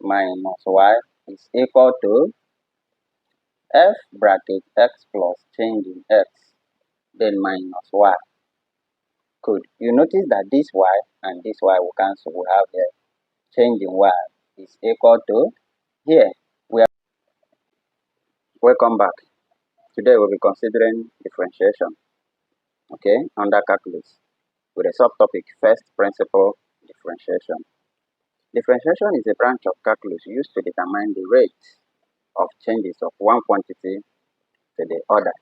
minus y is equal to f bracket x plus change in x, then minus y. Good. You notice that this y and this y will cancel. We have here change in y is equal to, here we are. Welcome back. Today we'll be considering differentiation, okay, under calculus, with a subtopic first principle differentiation. Differentiation is a branch of calculus used to determine the rate of changes of one quantity to the other.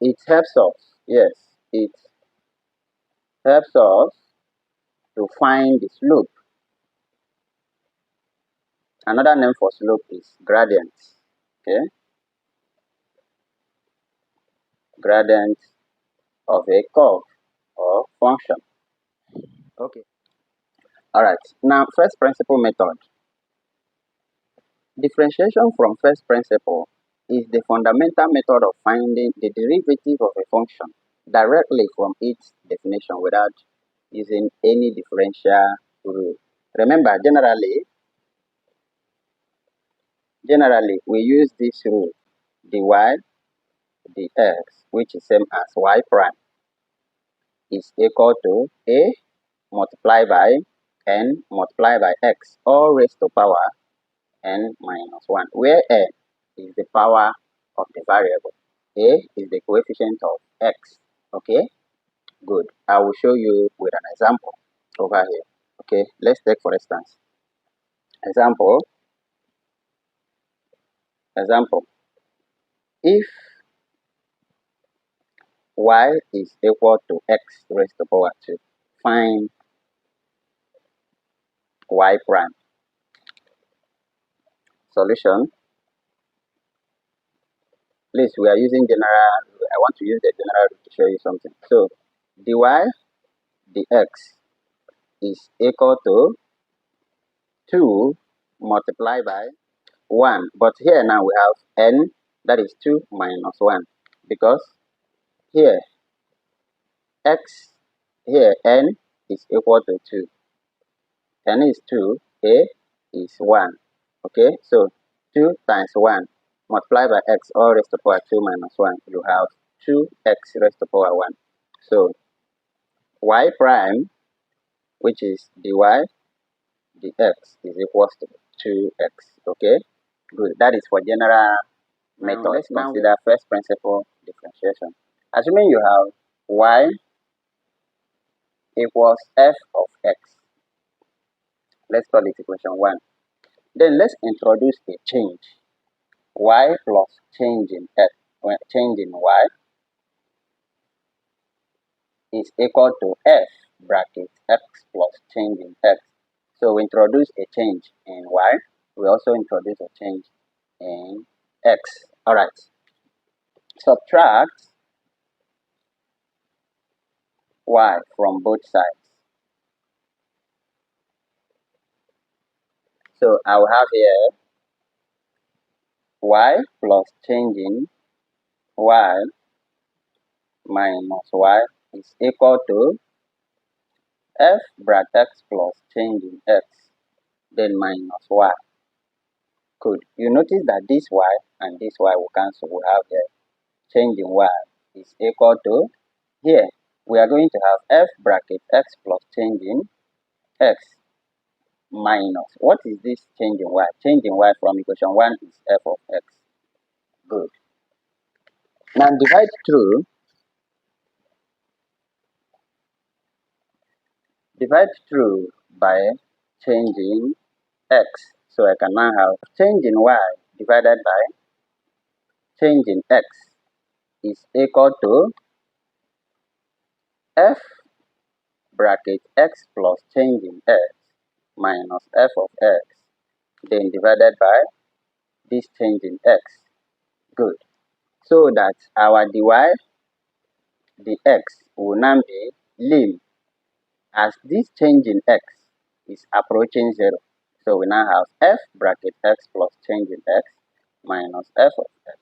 It helps us, yes, it helps us to find the slope. Another name for slope is gradient, okay, gradient of a curve or function. Okay. Alright, now first principle method. Differentiation from first principle is the fundamental method of finding the derivative of a function directly from its definition without using any differential rule. Remember, generally we use this rule, dy dx, which is same as y prime is equal to a multiplied by n multiplied by x, all raised to power n minus 1, where n is the power of the variable, a is the coefficient of x. Okay, good. I will show you with an example over here. Okay, let's take for instance example, if y is equal to x raised to power 2, find y prime. Solution. Please, we are using general. I want to use the general to show you something. So dy dx is equal to 2 multiplied by 1. But here now we have n, that is 2 minus 1, because here x, here n is equal to 2. N is 2, a is 1. Okay, so 2 times 1 multiplied by x, all raised to power 2 minus 1, you have 2x raised to power 1. So y prime, which is dy dx, is equals to 2x. Okay, good. That is for general method. Let's consider first principle differentiation. Assuming you have y equals f of x, let's call it equation 1. Then let's introduce a change, y plus change in x, change in y is equal to f bracket x plus change in x. So we introduce a change in y, we also introduce a change in x. Alright, subtract y from both sides. So I will have here y plus change in y minus y is equal to f bracket x plus change in x, then minus y. Good. You notice that this y and this y will cancel. We have the change in y is equal to, here we are going to have f bracket x plus change in x minus, what is this change in y? Change in y from equation 1 is f of x. Good. Now divide through by change in x. So I can now have change in y divided by change in x is equal to f bracket x plus change in x minus f of x, then divided by this change in x. Good. So that our dy dx will now be lim, as this change in x is approaching 0. So we now have f bracket x plus change in x minus f of x,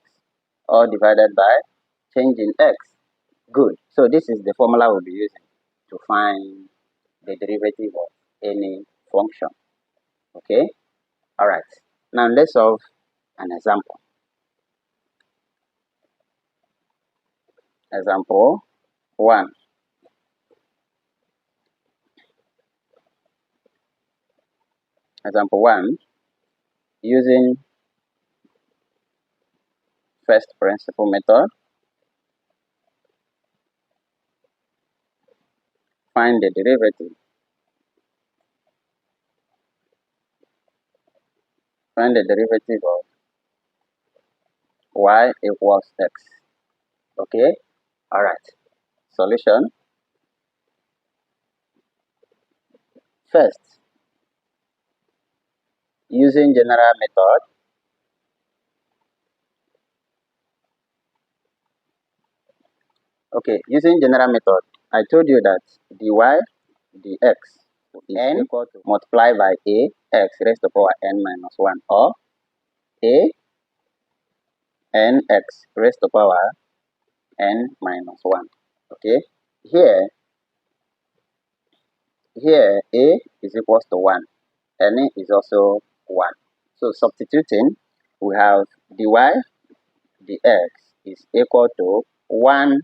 all divided by change in x. Good. So this is the formula we'll be using to find the derivative of any function. Okay. Alright, now let's solve an example. Example 1. Example 1, using first principle method, find the derivative. Find the derivative of y equals x. Okay, alright. Solution. First, using general method, okay, using general method, I told you that dy dx is n equal to multiply by a x raised to power n minus 1, or a n x raised to power n minus 1. Okay, here a is equals to 1, n is also 1. So substituting, we have dy dx is equal to 1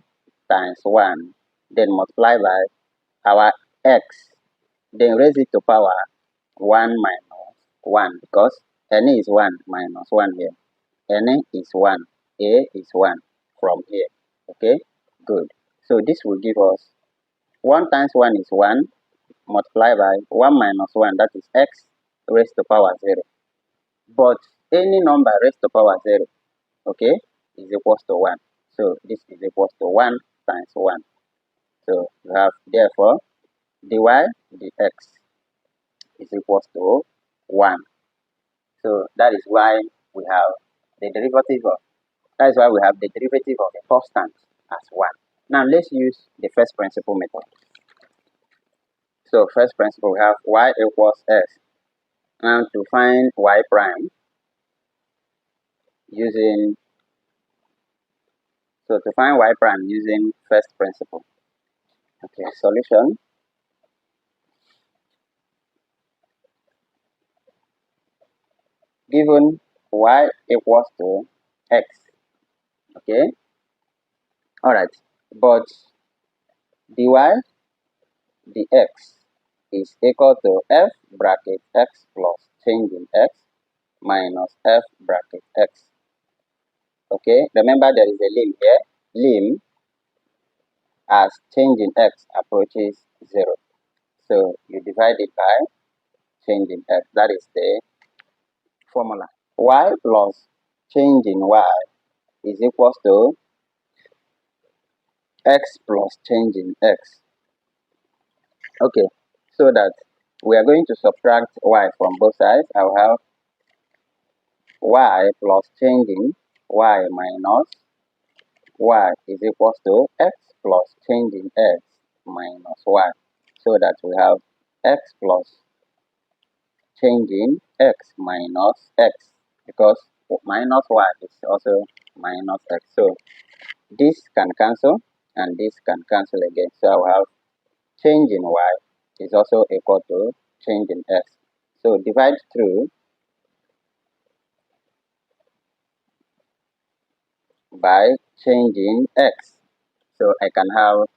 times 1, then multiply by our x, then raise it to power 1 minus 1, because n is 1 minus 1 here. n is 1, a is 1 from here. Okay, good. So this will give us 1 times 1 is 1, multiply by 1 minus 1, that is x raised to power 0. But any number raised to power 0, okay, is equals to 1. So this is equals to 1 times 1. So you have, therefore, dy dx is equals to 1. So that is why we have the derivative of, that is why we have the derivative of the constant as 1. Now let's use the first principle method. So first principle, we have y equals x. Now to find y prime, using, so to find y prime using first principle. Okay, solution. Given y equals to x. Okay, alright, but dy dx is equal to f bracket x plus change in x minus f bracket x. Okay, remember there is a limb here. Limb as change in x approaches 0. So you divide it by change in x. That is the formula. Y plus change in y is equals to x plus change in x. Okay, so that we are going to subtract y from both sides. I will have y plus change in y minus y is equals to x plus change in x minus y. So that we have x plus change in x minus x, because minus y is also minus x. So this can cancel and this can cancel again. So I will have change in y is also equal to change in x. So divide through by change in x. So I can have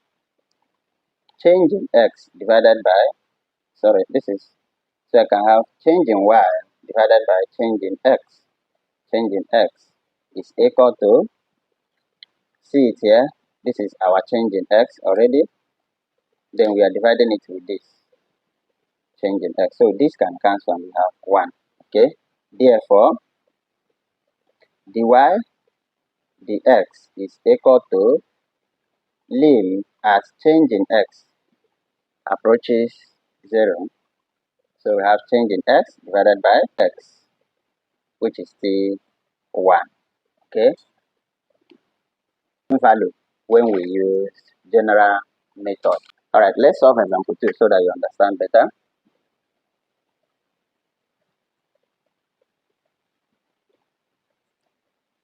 change in x divided by, sorry, this is, so I can have change in y divided by change in x. Change in x is equal to, see it here, this is our change in x already. Then we are dividing it with this change in x. So this can cancel and we have 1. Okay, therefore dy dx is equal to lim as change in x approaches 0. So we have change in x divided by x, which is still 1. Okay, value when we use general method. Alright, let's solve example 2 so that you understand better.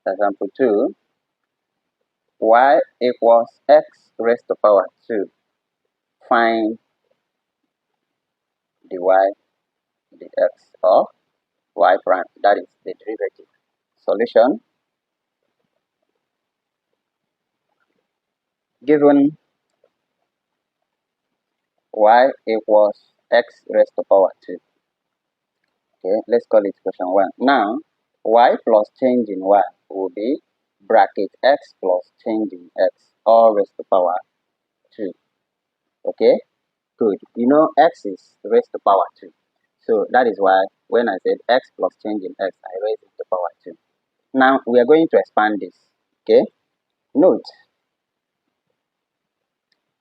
Example 2, y equals x raised to power 2. Find dy dx of y prime. That is the derivative. Solution: given y equals x raised to power 2. Okay, let's call it question 1. Now, y plus change in y will be bracket x plus change in x all raised to power 2. Okay, good. You know x is raised to power 2. So that is why when I said x plus change in x, I raised it to power 2. Now, we are going to expand this. Okay, note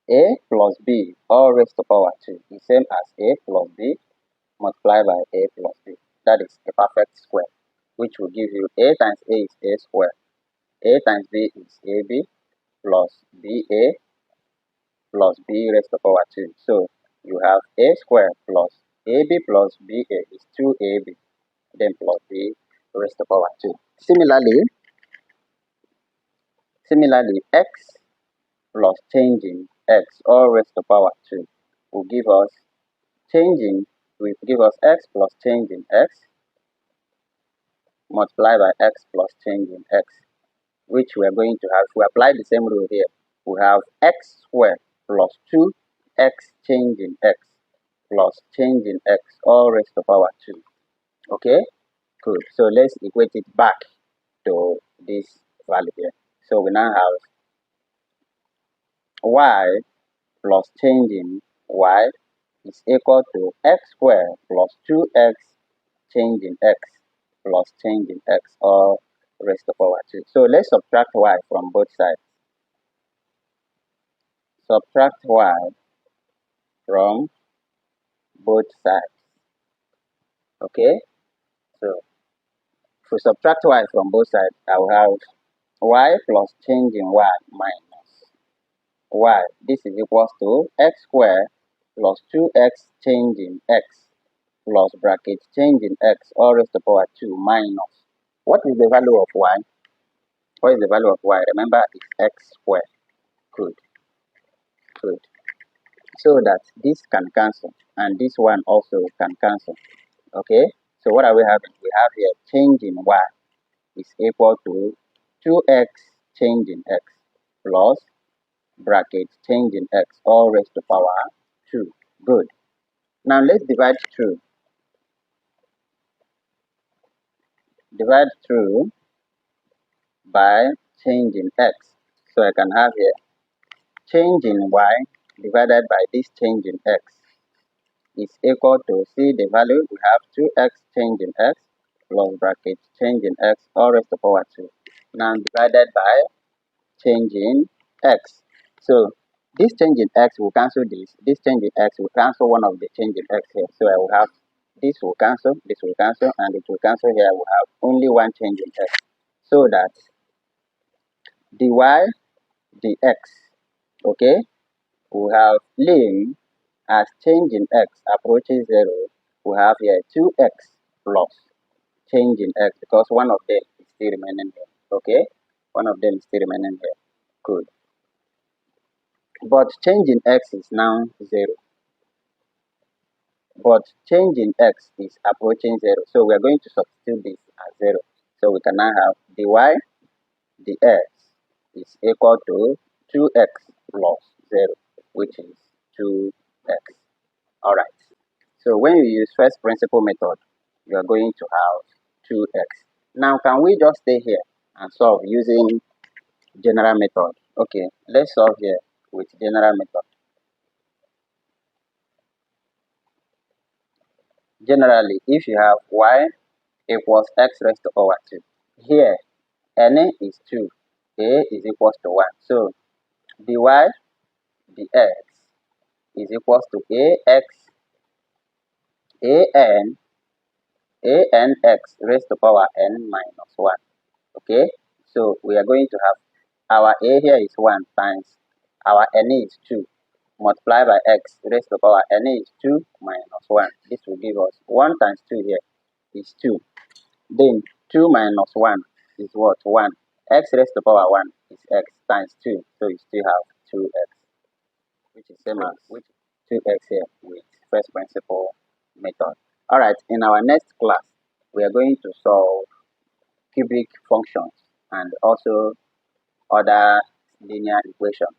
a plus b all raised to power 2 is same as a plus b multiplied by a plus b. That is a perfect square, which will give you a times a is a square, a times b is ab plus ba plus b raised to power 2. So you have a square plus ab plus ba is 2ab, then plus b raised to power 2. Similarly, x plus changing x all raised to power 2 will give us x plus changing x multiplied by x plus changing x, which we are going to have. If we apply the same rule here, we have x squared plus 2x changing x plus changing x all raised to power 2. Okay, good. So let's equate it back to this value here. So we now have y plus changing y is equal to x squared plus 2x changing x plus changing x all raised to power 2. So let's subtract y from both sides. Subtract y from both sides. Okay, so if we subtract y from both sides, I will have y plus changing y minus y. This is equals to x squared plus 2x changing x plus bracket changing x all raised to power 2 minus. What is the value of y? What is the value of y? Remember, it's x squared. Good, good. So that this can cancel and this one also can cancel. Okay, so what are we having? We have here change in y is equal to 2x change in x plus bracket change in x all raised to power 2. Good. Now let's divide through. Divide through by change in x. So I can have here change in y divided by this change in x is equal to, see the value, we have 2x change in x plus bracket change in x all raised to power 2. Now divided by change in x. So this change in x will cancel this change in x will cancel one of the change in x here. So I will have this will cancel, and it will cancel here. I will have only one change in x. So that dy dx, okay, we have lim as change in x approaches 0, we have here 2x plus change in x because one of them is still remaining here. Okay, one of them is still remaining here. Good. But change in x is now 0. But change in x is approaching 0. So we are going to substitute this as 0. So we can now have dy dx is equal to 2x plus 0, which is 2x. Alright. So when you use first principle method, you are going to have 2x. Now can we just stay here and solve using general method? Okay, let's solve here with general method. Generally, if you have y equals x raised to power 2, here n is 2, a is equals to 1. So dy dx is equals to anx raised to power n minus 1. Okay, so we are going to have our a here is 1 times our n is 2 multiplied by x raised to power n is 2 minus 1. This will give us 1 times 2 here is 2. Then 2 minus 1 is what? 1. X raised to power 1 is x times 2. So you still have 2x, which is same as 2x here with first principle method. Alright, in our next class, we are going to solve cubic functions and also other linear equations.